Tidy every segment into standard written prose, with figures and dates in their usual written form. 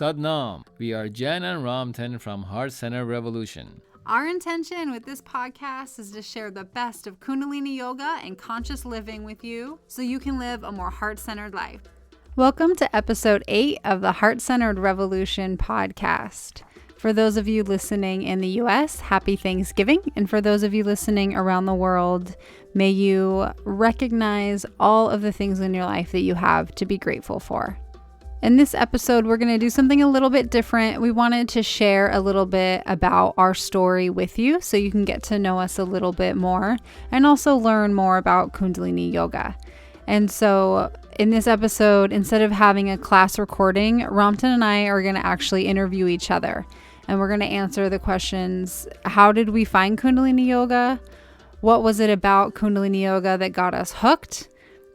Sadnam. We are Jen and Ramtin from Heart Center Revolution. Our intention with this podcast is to share the best of Kundalini Yoga and conscious living with you so you can live a more heart-centered life. Welcome to episode 8 of the Heart Centered Revolution podcast. For those of you listening in the US, happy Thanksgiving. And for those of you listening around the world, may you recognize all of the things in your life that you have to be grateful for. In this episode, we're going to do something a little bit different. We wanted to share a little bit about our story with you so you can get to know us a little bit more and also learn more about Kundalini Yoga. And so in this episode, instead of having a class recording, Ramtin and I are going to actually interview each other. And we're going to answer the questions: how did we find Kundalini Yoga? What was it about Kundalini Yoga that got us hooked?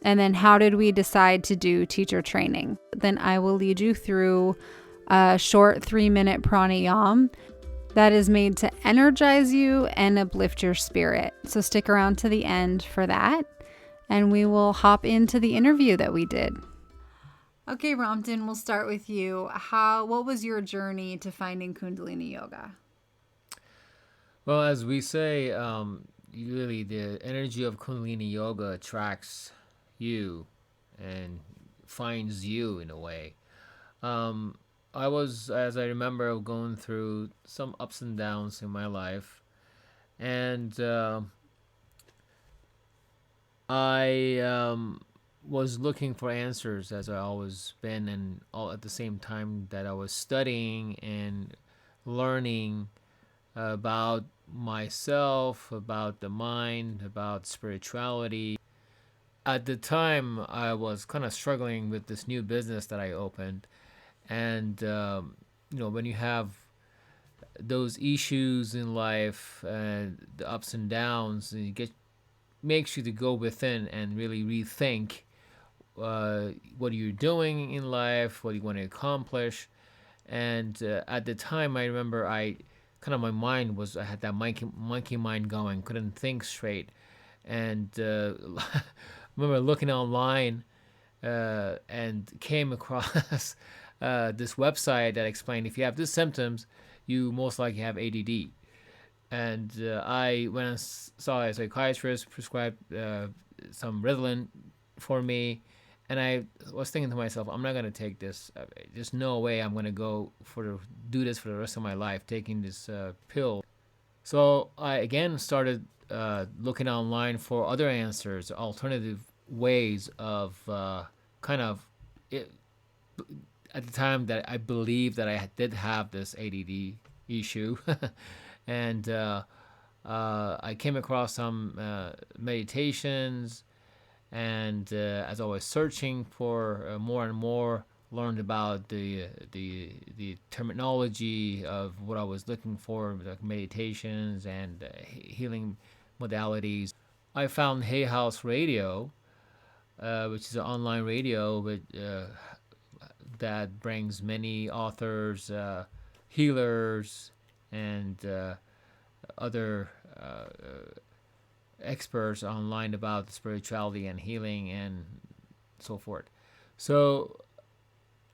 And then how did we decide to do teacher training? Then I will lead you through a short 3-minute pranayam that is made to energize you and uplift your spirit. So stick around to the end for that. And we will hop into the interview that we did. Okay, Ramtin, we'll start with you. What was your journey to finding Kundalini Yoga? Well, as we say, really the energy of Kundalini Yoga attracts you and finds you in a way. I was, as I remember, going through some ups and downs in my life, and I was looking for answers, as I always been, and all at the same time that I was studying and learning about myself, about the mind, about spirituality. At the time, I was kind of struggling with this new business that I opened, and when you have those issues in life, the ups and downs, and makes you to go within and really rethink what you're doing in life, what you want to accomplish. And at the time, I remember I had that monkey mind going, couldn't think straight. And I remember looking online and came across this website that explained if you have these symptoms, you most likely have ADD. And I went and saw a psychiatrist, prescribed some Ritalin for me. And I was thinking to myself, I'm not going to take this. There's no way I'm going to do this for the rest of my life, taking this pill. So I again started looking online for other answers, alternative ways of at the time that I believed that I did have this ADD issue. And I came across some meditations, and as I was searching for more and more, learned about the terminology of what I was looking for, like meditations and healing modalities. I found Hay House Radio, which is an online radio that brings many authors, healers, and other experts online about spirituality and healing and so forth. So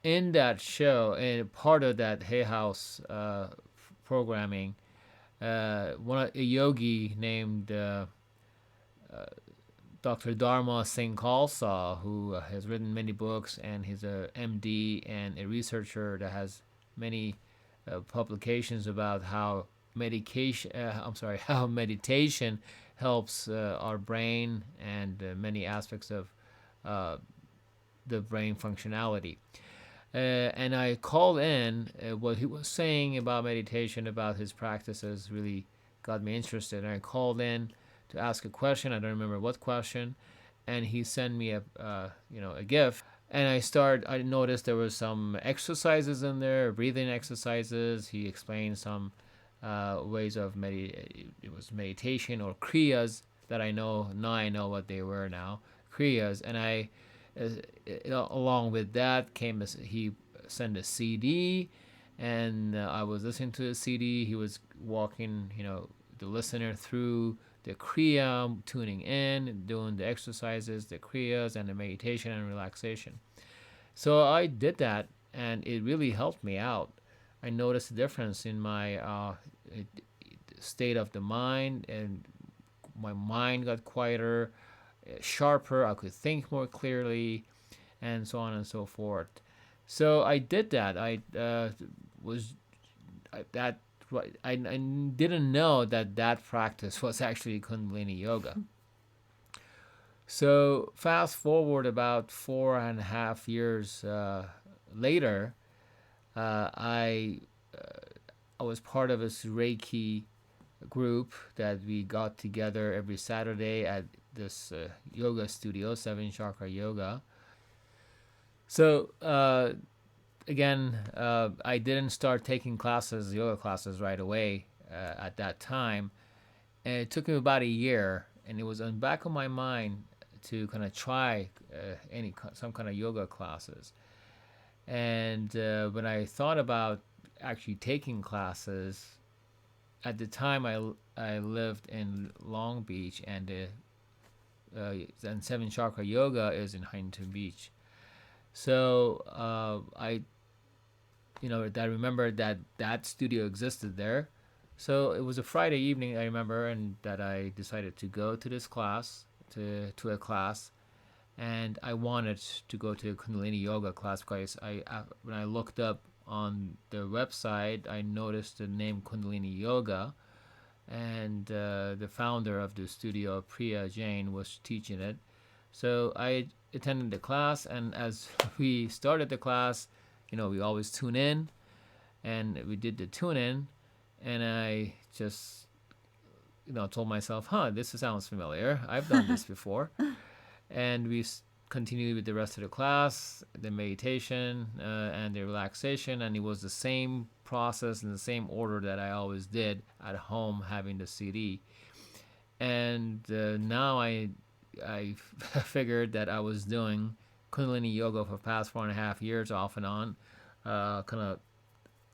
in that show, and part of that Hay House programming, a yogi named Dr. Dharma Singh Khalsa, who has written many books, and he's a MD and a researcher that has many publications about how meditation helps our brain and many aspects of the brain functionality. And I called in. What he was saying about meditation, about his practices, really got me interested. And I called in to ask a question. I don't remember what question, and he sent me a gift. And I noticed there was some exercises in there, breathing exercises. He explained some ways of it was meditation or kriyas that I know what they were now, kriyas. And I along with that he sent a CD, and I was listening to the CD. He was walking the listener through the kriya, tuning in, doing the exercises, the kriyas, and the meditation and relaxation. So I did that, and it really helped me out. I noticed a difference in my state of the mind, and my mind got quieter, sharper. I could think more clearly, and so on and so forth. So I did that. Was that I didn't know that that practice was actually Kundalini Yoga. So fast forward about 4.5 years later, I I was part of this Reiki group that we got together every Saturday at this yoga studio, Seven Chakra Yoga. So again, I didn't start taking classes, yoga classes, right away at that time, and it took me about a year, and it was on the back of my mind to kind of try some kind of yoga classes. And when I thought about actually taking classes, at the time I lived in Long Beach, and Seven Chakra Yoga is in Huntington Beach. So I remember that that studio existed there. So it was a Friday evening, I remember, and that I decided to go to this class, to a class, and I wanted to go to a Kundalini Yoga class because when I looked up on the website, I noticed the name Kundalini Yoga, and the founder of the studio, Priya Jain, was teaching it. So I attended the class, and as we started the class, we always tune in, and we did the tune in, and I just, told myself, this sounds familiar. I've done this before. And we continued with the rest of the class, the meditation and the relaxation, and it was the same process in the same order that I always did at home, having the CD. And now I figured that I was doing Kundalini Yoga for the past 4.5 years, off and on, kind of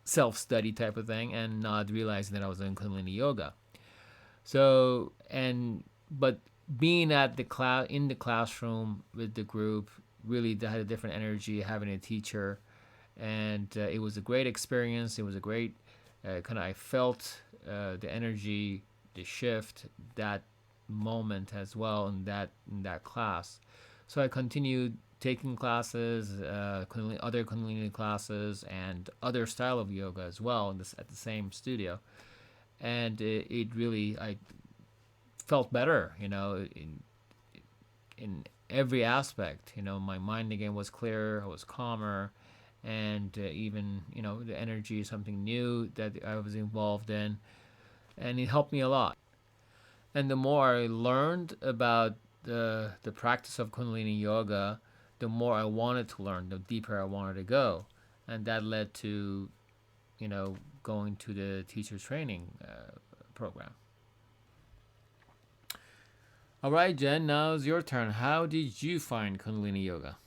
self-study type of thing, and not realizing that I was doing Kundalini Yoga. So, but being at the in the classroom with the group, really had a different energy having a teacher, and it was a great experience. It was a great I felt the energy, the shift, that moment as well in that class. So I continued taking classes, other Kundalini classes, and other style of yoga as well at the same studio, and it really, I felt better, in every aspect. My mind again was clearer, I was calmer, and even the energy is something new that I was involved in, and it helped me a lot. And the more I learned about the practice of Kundalini Yoga, the more I wanted to learn, the deeper I wanted to go, and that led to going to the teacher training program. All right, Jen, now it's your turn. How did you find Kundalini Yoga?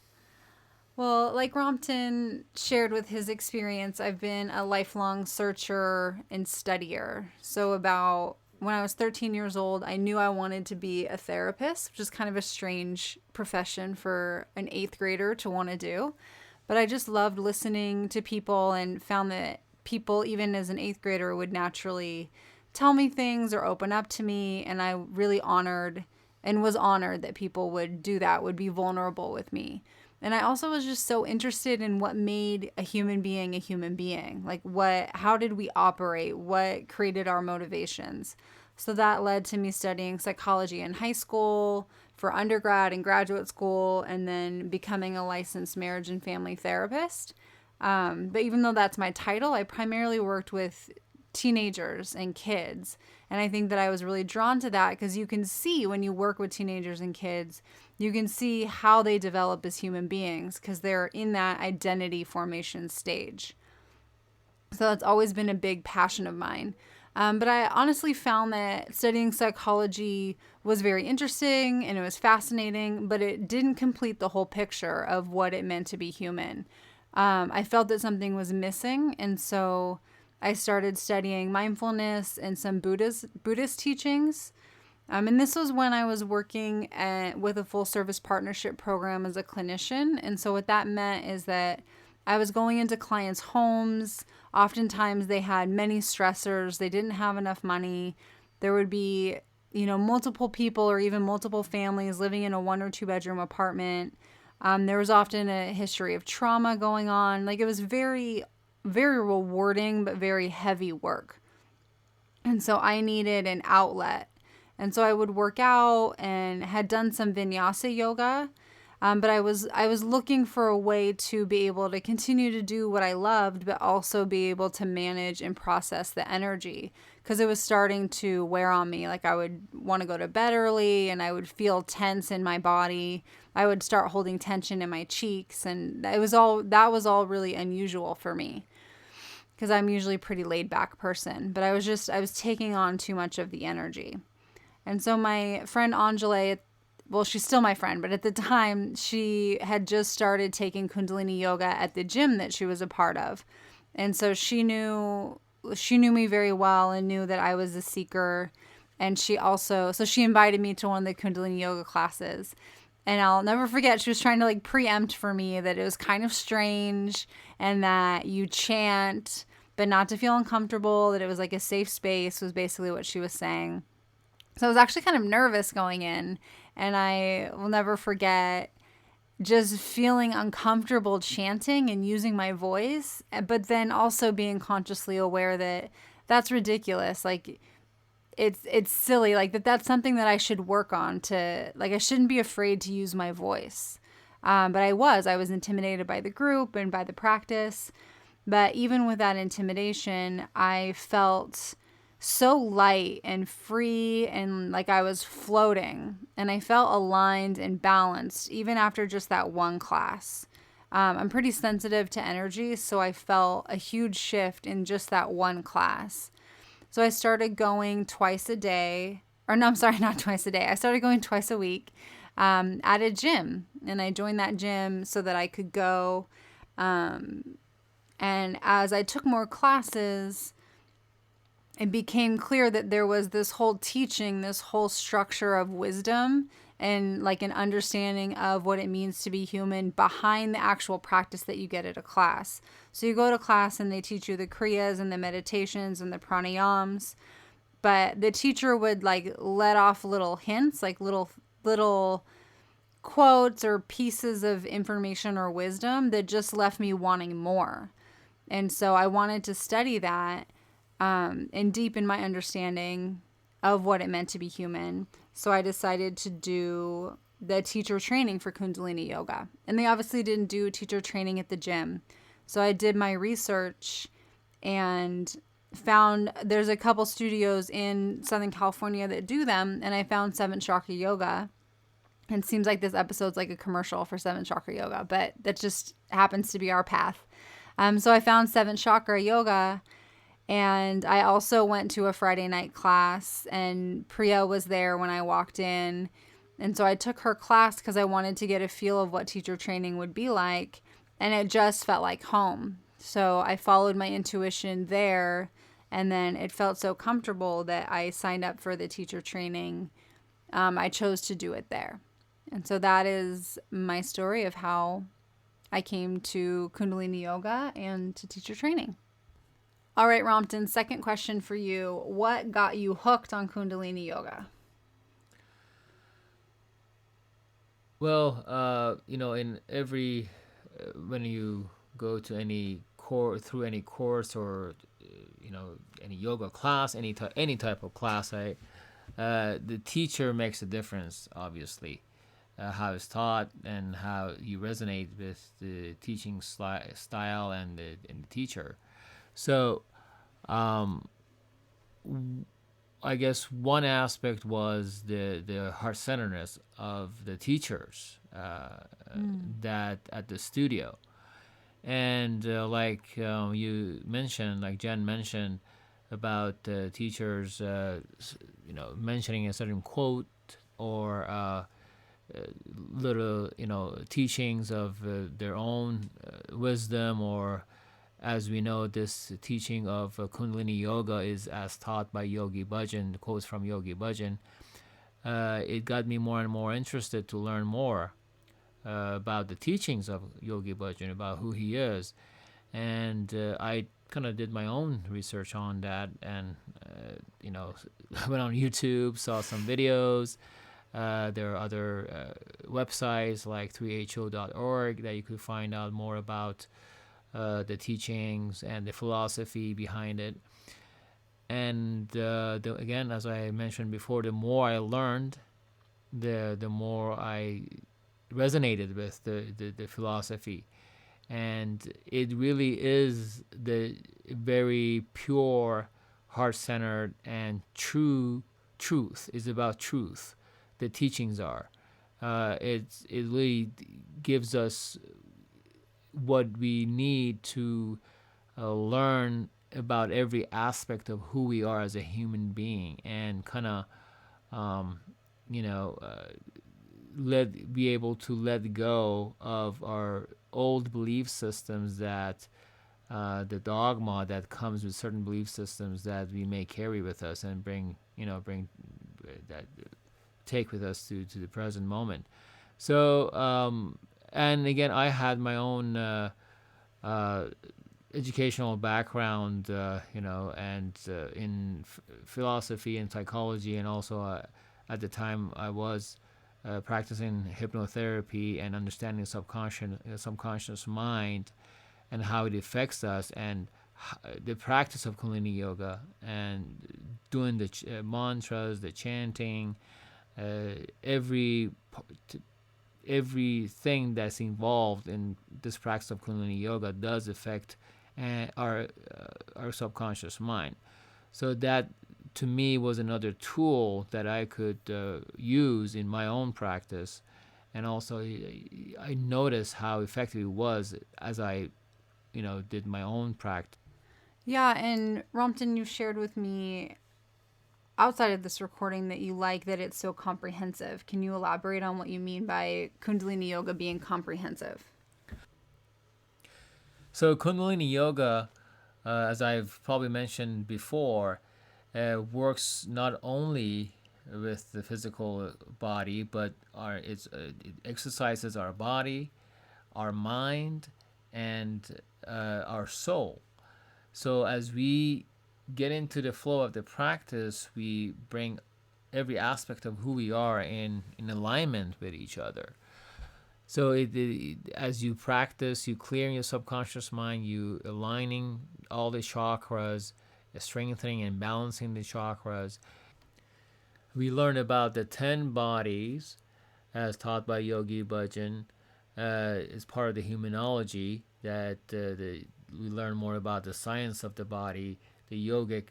Well, like Ramtin shared with his experience, I've been a lifelong searcher and studier. So about when I was 13 years old, I knew I wanted to be a therapist, which is kind of a strange profession for an 8th grader to want to do. But I just loved listening to people, and found that people, even as an 8th grader, would naturally tell me things or open up to me. And I really was honored that people would do that, would be vulnerable with me. And I also was just so interested in what made a human being a human being. Like how did we operate? What created our motivations? So that led to me studying psychology in high school, for undergrad and graduate school, and then becoming a licensed marriage and family therapist. But even though that's my title, I primarily worked with teenagers and kids. And I think that I was really drawn to that because you can see, when you work with teenagers and kids, you can see how they develop as human beings because they're in that identity formation stage. So that's always been a big passion of mine. But I honestly found that studying psychology was very interesting and it was fascinating, but it didn't complete the whole picture of what it meant to be human. I felt that something was missing, and so I started studying mindfulness and some Buddhist teachings. And this was when I was working with a full service partnership program as a clinician. And so what that meant is that I was going into clients' homes. Oftentimes they had many stressors. They didn't have enough money. There would be, multiple people or even multiple families living in a 1 or 2 bedroom apartment. There was often a history of trauma going on. Like, it was very, very rewarding, but very heavy work. And so I needed an outlet. And so I would work out and had done some vinyasa yoga. But I was looking for a way to be able to continue to do what I loved, but also be able to manage and process the energy, because it was starting to wear on me. Like, I would want to go to bed early, and I would feel tense in my body. I would start holding tension in my cheeks, and that was all really unusual for me, because I'm usually a pretty laid back person. But I was taking on too much of the energy. And so my friend Angela, well, she's still my friend, but at the time she had just started taking Kundalini Yoga at the gym that she was a part of. And so she knew me very well and knew that I was a seeker. And she invited me to one of the Kundalini Yoga classes. And I'll never forget, she was trying to like preempt for me that it was kind of strange and that you chant, but not to feel uncomfortable, that it was like a safe space, was basically what she was saying. So I was actually kind of nervous going in, and I will never forget just feeling uncomfortable chanting and using my voice, but then also being consciously aware that that's ridiculous. Like, it's silly. Like, that's something that I should work on, to, like, I shouldn't be afraid to use my voice. But I was intimidated by the group and by the practice. But even with that intimidation, I felt so light and free, and like I was floating, and I felt aligned and balanced even after just that one class. I'm pretty sensitive to energy, so I felt a huge shift in just that one class. So I started going twice a day, or no, I'm sorry, not twice a day. I started going twice a week at a gym, and I joined that gym so that I could go. And as I took more classes, it became clear that there was this whole teaching, this whole structure of wisdom and like an understanding of what it means to be human behind the actual practice that you get at a class. So you go to class and they teach you the kriyas and the meditations and the pranayams, but the teacher would like let off little hints, like little quotes or pieces of information or wisdom that just left me wanting more. And so I wanted to study that and deepen my understanding of what it meant to be human. So I decided to do the teacher training for Kundalini Yoga. And they obviously didn't do teacher training at the gym. So I did my research and found there's a couple studios in Southern California that do them. And I found 7th Chakra Yoga. And it seems like this episode's like a commercial for 7th Chakra Yoga, but that just happens to be our path. So I found 7th Chakra Yoga. And I also went to a Friday night class, and Priya was there when I walked in. And so I took her class because I wanted to get a feel of what teacher training would be like. And it just felt like home. So I followed my intuition there. And then it felt so comfortable that I signed up for the teacher training. I chose to do it there. And so that is my story of how I came to Kundalini Yoga and to teacher training. All right, Ramtin, second question for you. What got you hooked on Kundalini Yoga? Well, in every, when you go to any through any course or, any yoga class, any type of class, the teacher makes a difference, obviously. How it's taught and how you resonate with the teaching style and the teacher. So, I guess one aspect was the heart-centeredness of the teachers that at the studio, and like you mentioned, like Jen mentioned about teachers, mentioning a certain quote or little, teachings of their own wisdom, or as we know, this teaching of Kundalini Yoga is as taught by Yogi Bhajan, quotes from Yogi Bhajan. It got me more and more interested to learn more about the teachings of Yogi Bhajan, about who he is. And I kind of did my own research on that, and you know, went on YouTube, saw some videos. There are other websites like 3ho.org that you could find out more about the teachings and the philosophy behind it. And again, as I mentioned before, the more I learned, the more I resonated with the philosophy. And it really is the very pure, heart-centered, and true truth. It's about truth. The teachings are. It really gives us what we need to learn about every aspect of who we are as a human being, and kind of you know let be able to let go of our old belief systems, that the dogma that comes with certain belief systems that we may carry with us and bring that take with us to the present moment. So and again, I had my own uh, educational background, and in philosophy and psychology, and also at the time I was practicing hypnotherapy and understanding subconscious mind and how it affects us, and the practice of Kundalini Yoga and doing the mantras, the chanting, every everything that's involved in this practice of Kundalini Yoga does affect our subconscious mind. So that, to me, was another tool that I could use in my own practice, and also I noticed how effective it was as I, did my own practice. Yeah, and Ramtin, you shared with me outside of this recording that you like that it's so comprehensive. Can you elaborate on what you mean by Kundalini Yoga being comprehensive? So Kundalini Yoga, as I've probably mentioned before, works not only with the physical body, but it exercises our body, our mind, and our soul. So as we get into the flow of the practice, we bring every aspect of who we are in alignment with each other. So as you practice, you clearing your subconscious mind, you aligning all the chakras, strengthening and balancing the chakras. We learn about the 10 bodies as taught by Yogi Bhajan as part of the humanology, that we learn more about the science of the body, the yogic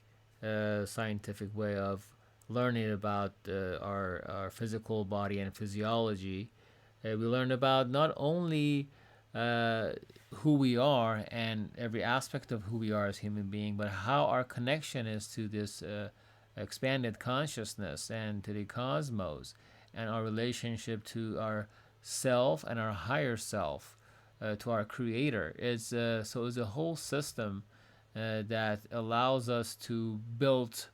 scientific way of learning about our physical body and physiology. We learn about not only uh, who we are and every aspect of who we are as human being, but how our connection is to this expanded consciousness and to the cosmos, and our relationship to our self and our higher self, to our creator. It's a whole system that allows us to build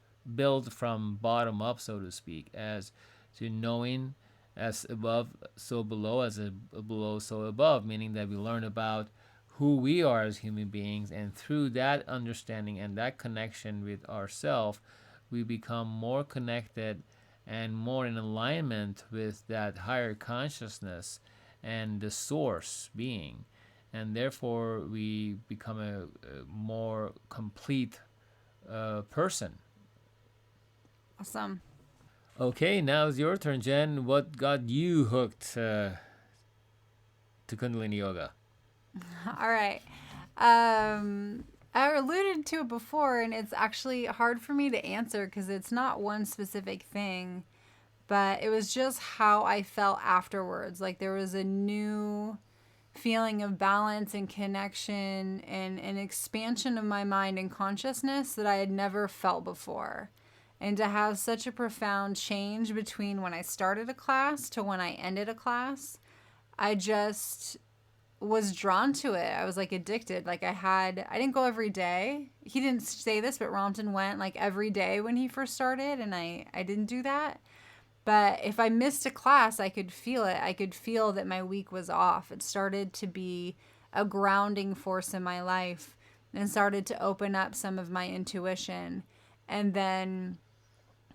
from bottom up, so to speak, as to knowing as above so below, as below so above, meaning that we learn about who we are as human beings, and through that understanding and that connection with ourself, we become more connected and more in alignment with that higher consciousness and the source being, and therefore we become a more complete person. Awesome. Okay, now it's your turn, Jen. What got you hooked to Kundalini Yoga? All right. I alluded to it before, and it's actually hard for me to answer because it's not one specific thing, but it was just how I felt afterwards. Like there was a new feeling of balance and connection and an expansion of my mind and consciousness that I had never felt before. And to have such a profound change between when I started a class to when I ended a class, I just was drawn to it. I was like addicted. Like I didn't go every day. He didn't say this, but Ramtin went like every day when he first started, and I didn't do that. But if I missed a class, I could feel it. I could feel that my week was off. It started to be a grounding force in my life and started to open up some of my intuition. And then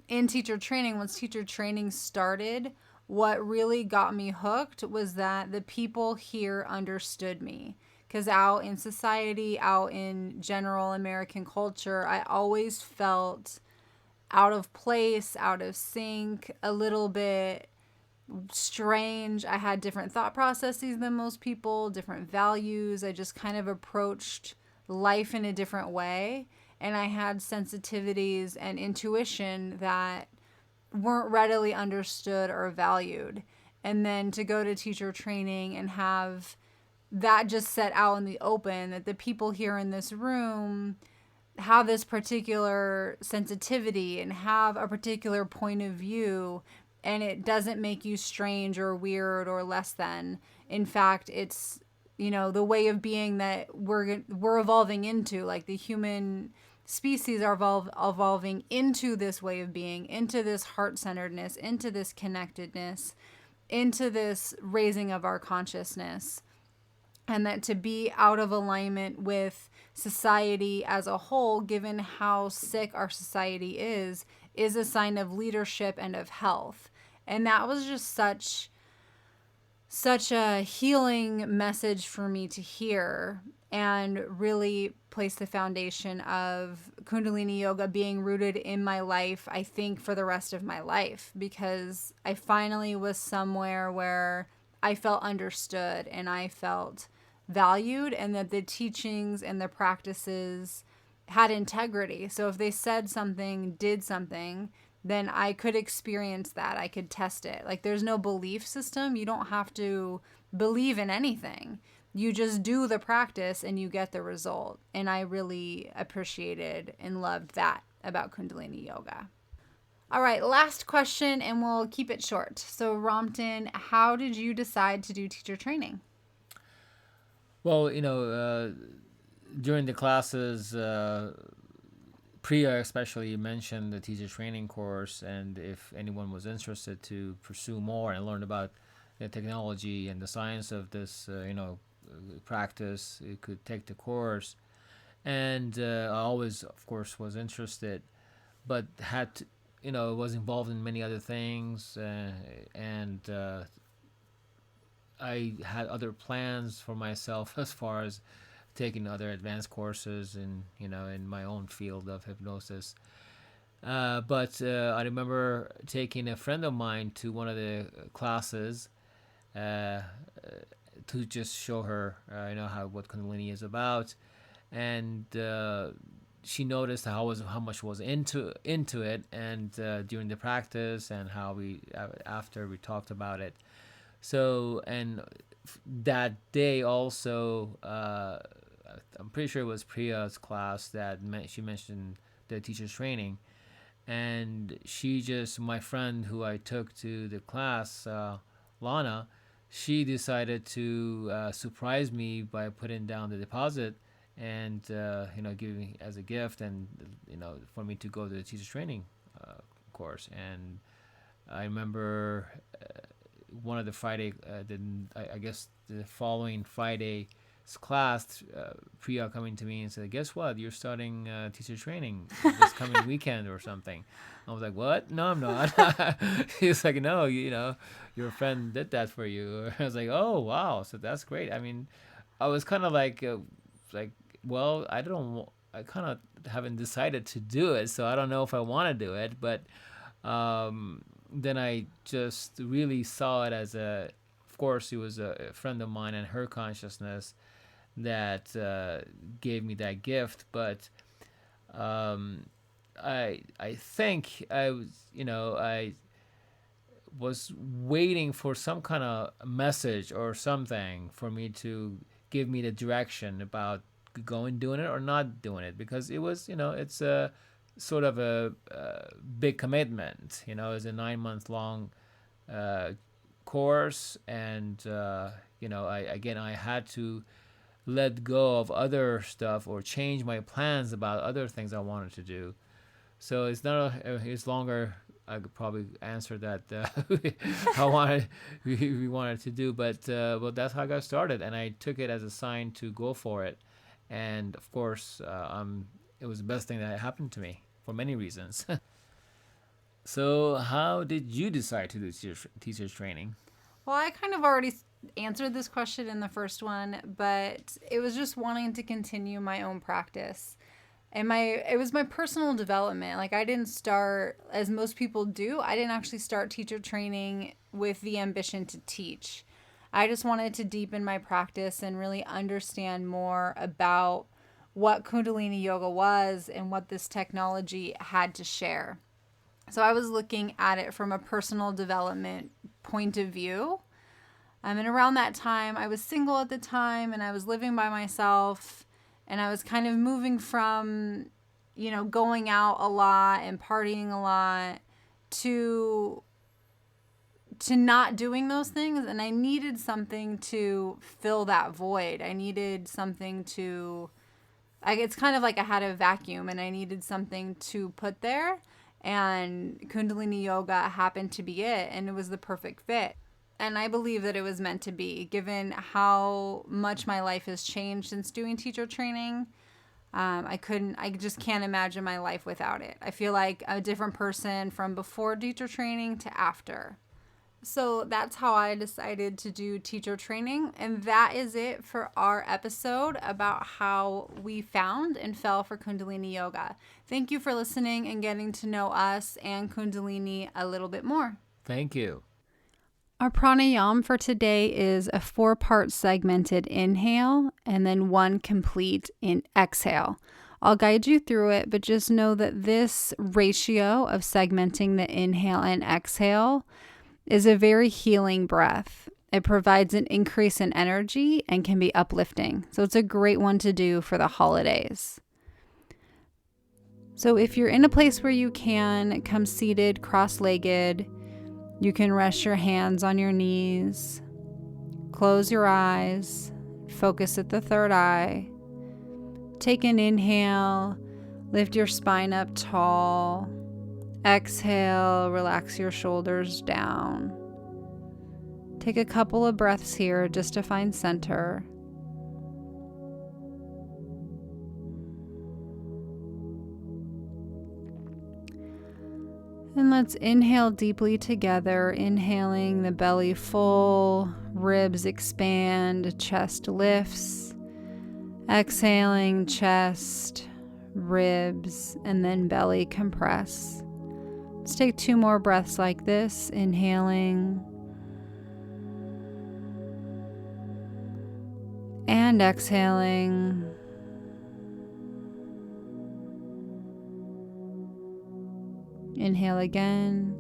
in teacher training, once teacher training started, what really got me hooked was that the people here understood me. Because out in society, out in general American culture, I always felt out of place, out of sync, a little bit strange. I had different thought processes than most people, different values. I just kind of approached life in a different way. And I had sensitivities and intuition that weren't readily understood or valued. And then to go to teacher training and have that just set out in the open, that the people here in this room have this particular sensitivity and have a particular point of view, and it doesn't make you strange or weird or less than. In fact, it's, the way of being that we're evolving into, like the human species are evolving into this way of being, into this heart-centeredness, into this connectedness, into this raising of our consciousness. And that to be out of alignment with society as a whole, given how sick our society is a sign of leadership and of health. And that was just such a healing message for me to hear, and really place the foundation of Kundalini Yoga being rooted in my life, I think, for the rest of my life, because I finally was somewhere where I felt understood and I felt valued, and that the teachings and the practices had integrity. So if they said something, did something, then I could experience that. I could test it. Like, there's no belief system. You don't have to believe in anything. You just do the practice and you get the result. And I really appreciated and loved that about Kundalini Yoga. All right, last question, and we'll keep it short. So, Ramtin, how did you decide to do teacher training? Well, during the classes, Priya especially mentioned the teacher training course, and if anyone was interested to pursue more and learn about the technology and the science of this, practice, you could take the course. And I always, of course, was interested, but had to, was involved in many other things, and I had other plans for myself as far as taking other advanced courses in my own field of hypnosis. But I remember taking a friend of mine to one of the classes to just show her, what Kundalini is about, and she noticed how much was into it, and during the practice, and how after we talked about it. So, and that day also, I'm pretty sure it was Priya's class that she mentioned the teacher's training, and my friend who I took to the class, Lana, she decided to surprise me by putting down the deposit and giving me as a gift, and for me to go to the teacher's training course. And I remember one of the Friday, I guess the following Friday's class, Priya coming to me and said, "Guess what? You're starting teacher training this coming weekend or something." I was like, "What? No, I'm not." He was like, "No, your friend did that for you." I was like, "Oh, wow! So that's great." I mean, I was kind of like, well, I don't. I kind of haven't decided to do it, so I don't know if I want to do it, but. Then I just really saw it as of course, it was a friend of mine and her consciousness that gave me that gift. But I think I was waiting for some kind of message or something for me to give me the direction about doing it or not doing it, because it was it's a sort of a big commitment. It's a 9-month long course, and I had to let go of other stuff or change my plans about other things I wanted to do. So it's not it's longer I could probably answer that I wanted we wanted to do, but that's how I got started, and I took it as a sign to go for it, and of course, it was the best thing that happened to me for many reasons. So, how did you decide to do teacher's training? Well, I kind of already answered this question in the first one, but it was just wanting to continue my own practice. And it was my personal development. Like, I didn't start, as most people do, I didn't actually start teacher training with the ambition to teach. I just wanted to deepen my practice and really understand more about what Kundalini Yoga was and what this technology had to share. So I was looking at it from a personal development point of view. And around that time, I was single at the time, and I was living by myself, and I was kind of moving from, going out a lot and partying a lot to not doing those things. And I needed something to fill that void. I needed something it's kind of like I had a vacuum and I needed something to put there. And Kundalini Yoga happened to be it, and it was the perfect fit. And I believe that it was meant to be, given how much my life has changed since doing teacher training. I just can't imagine my life without it. I feel like a different person from before teacher training to after. So that's how I decided to do teacher training. And that is it for our episode about how we found and fell for Kundalini Yoga. Thank you for listening and getting to know us and Kundalini a little bit more. Thank you. Our pranayam for today is a 4-part segmented inhale and then 1 complete exhale. I'll guide you through it, but just know that this ratio of segmenting the inhale and exhale is a very healing breath. It provides an increase in energy and can be uplifting. So it's a great one to do for the holidays. So if you're in a place where you can, come seated, cross-legged. You can rest your hands on your knees. Close your eyes. Focus at the third eye. Take an inhale. Lift your spine up tall. Exhale, relax your shoulders down. Take a couple of breaths here just to find center. And let's inhale deeply together, inhaling the belly full, ribs expand, chest lifts. Exhaling, chest, ribs, and then belly compress. Let's take 2 more breaths like this, inhaling and exhaling. Inhale again.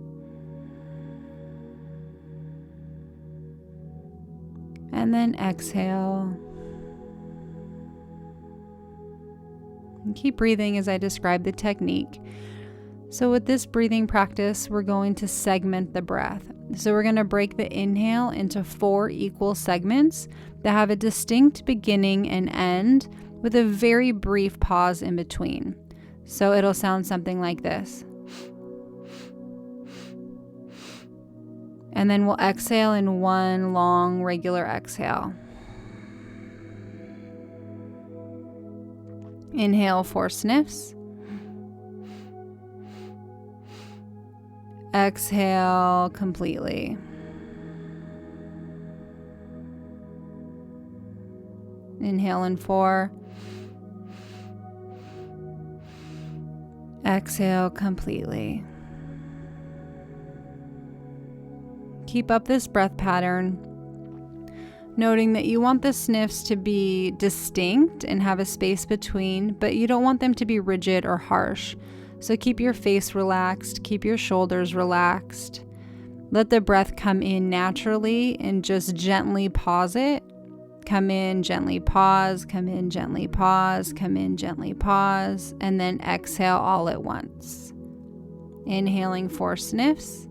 And then exhale. And keep breathing as I describe the technique. So with this breathing practice, we're going to segment the breath. So we're going to break the inhale into 4 equal segments that have a distinct beginning and end with a very brief pause in between. So it'll sound something like this. And then we'll exhale in 1 long, regular exhale. Inhale 4 sniffs. Exhale completely. Inhale in 4. Exhale completely. Keep up this breath pattern, noting that you want the sniffs to be distinct and have a space between, but you don't want them to be rigid or harsh. So keep your face relaxed, keep your shoulders relaxed. Let the breath come in naturally and just gently pause it. Come in, gently pause, come in, gently pause, come in, gently pause, and then exhale all at once. Inhaling 4 sniffs.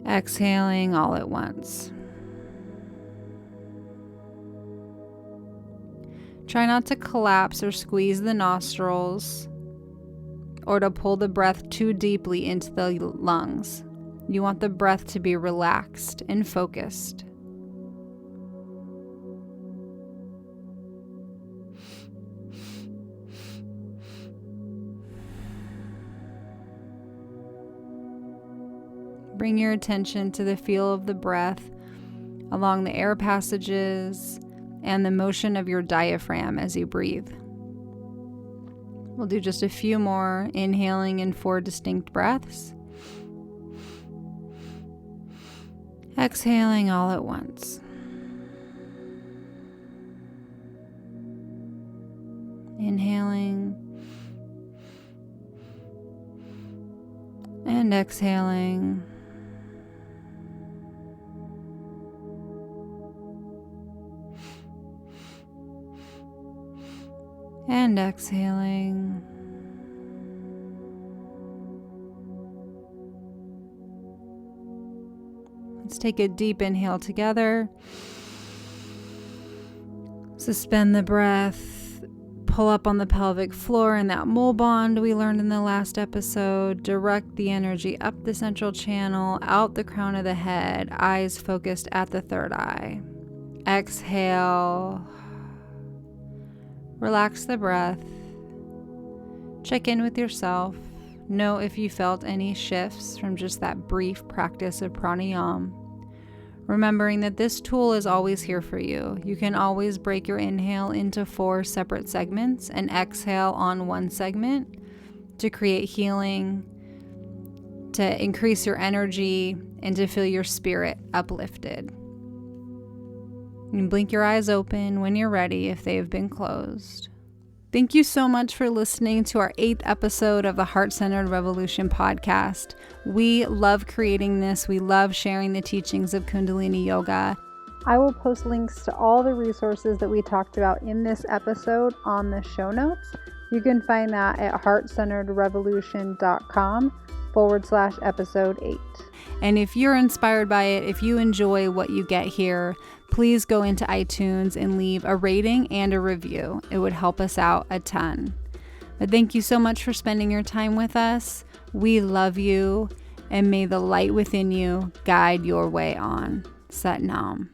Exhaling all at once. Try not to collapse or squeeze the nostrils or to pull the breath too deeply into the lungs. You want the breath to be relaxed and focused. Bring your attention to the feel of the breath along the air passages and the motion of your diaphragm as you breathe. We'll do just a few more, inhaling in 4 distinct breaths. Exhaling all at once. Inhaling and exhaling. And exhaling. Let's take a deep inhale together. Suspend the breath. Pull up on the pelvic floor in that mole bond we learned in the last episode. Direct the energy up the central channel, out the crown of the head, eyes focused at the third eye. Exhale. Relax the breath. Check in with yourself. Know if you felt any shifts from just that brief practice of pranayam. Remembering that this tool is always here for you. You can always break your inhale into 4 separate segments and exhale on one segment to create healing, to increase your energy, and to feel your spirit uplifted. You can blink your eyes open when you're ready if they have been closed. Thank you so much for listening to our 8th episode of the Heart-Centered Revolution podcast. We love creating this. We love sharing the teachings of Kundalini Yoga. I will post links to all the resources that we talked about in this episode on the show notes. You can find that at heartcenteredrevolution.com/episode 8. And if you're inspired by it, if you enjoy what you get here, please go into iTunes and leave a rating and a review. It would help us out a ton. But thank you so much for spending your time with us. We love you, and may the light within you guide your way on. Sat Nam.